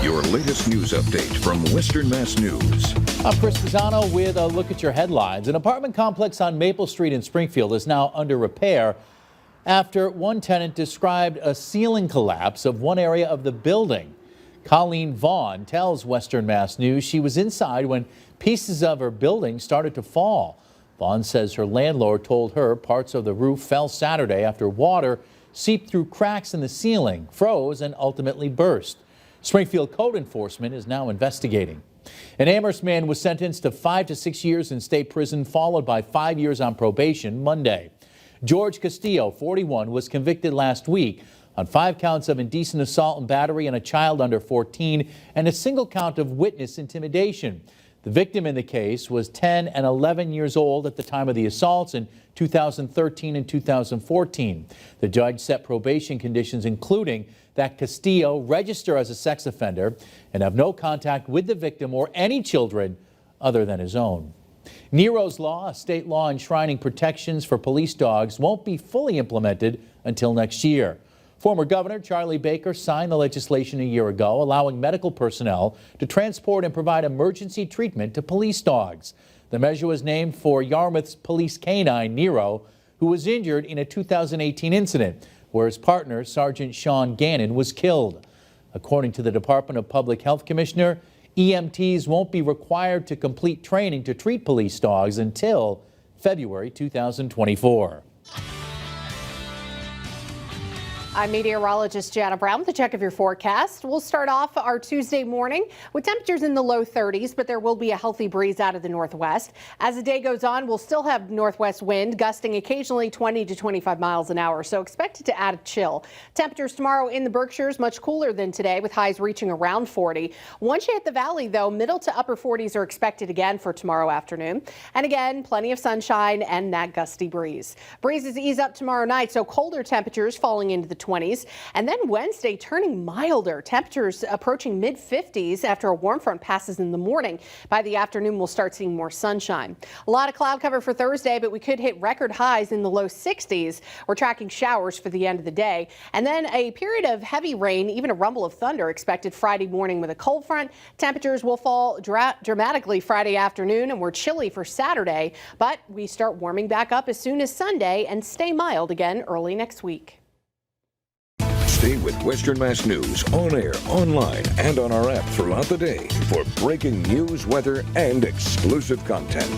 your latest news update from Western Mass News. I'm Chris Pisano with a look at your headlines. An apartment complex on Maple Street in Springfield is now under repair after one tenant described a ceiling collapse of one area of the building. Colleen Vaughn tells Western Mass News she was inside when pieces of her building started to fall. Vaughn says her landlord told her parts of the roof fell Saturday after water seeped through cracks in the ceiling, froze, and ultimately burst. Springfield Code Enforcement is now investigating. An Amherst man was sentenced to 5 to 6 years in state prison, followed by 5 years on probation Monday. George Castillo, 41, was convicted last week on 5 counts of indecent assault and battery on a child under 14 and a single count of witness intimidation. The victim in the case was 10 and 11 years old at the time of the assaults in 2013 and 2014. The judge set probation conditions, including that Castillo register as a sex offender and have no contact with the victim or any children other than his own. Nero's Law, a state law enshrining protections for police dogs, won't be fully implemented until next year. Former Governor Charlie Baker signed the legislation a year ago, allowing medical personnel to transport and provide emergency treatment to police dogs. The measure was named for Yarmouth's police canine, Nero, who was injured in a 2018 incident where his partner, Sergeant Sean Gannon, was killed. According to the Department of Public Health Commissioner, EMTs won't be required to complete training to treat police dogs until February 2024. I'm meteorologist Jana Brown with a check of your forecast. We'll start off our Tuesday morning with temperatures in the low 30s, but there will be a healthy breeze out of the northwest. As the day goes on, we'll still have northwest wind gusting occasionally 20 to 25 miles an hour, so expect it to add a chill. Temperatures tomorrow in the Berkshires much cooler than today, with highs reaching around 40. Once you hit the valley, though, middle to upper 40s are expected again for tomorrow afternoon. And again, plenty of sunshine and that gusty breeze. Breezes ease up tomorrow night, so colder temperatures falling into the 20s, and then Wednesday turning milder. Temperatures approaching mid-50s after a warm front passes in the morning. By the afternoon, we'll start seeing more sunshine. A lot of cloud cover for Thursday, but we could hit record highs in the low 60s. We're tracking showers for the end of the day, and then a period of heavy rain, even a rumble of thunder expected Friday morning with a cold front. Temperatures will fall dramatically Friday afternoon, and we're chilly for Saturday, but we start warming back up as soon as Sunday and stay mild again early next week. Stay with Western Mass News on air, online, and on our app throughout the day for breaking news, weather, and exclusive content.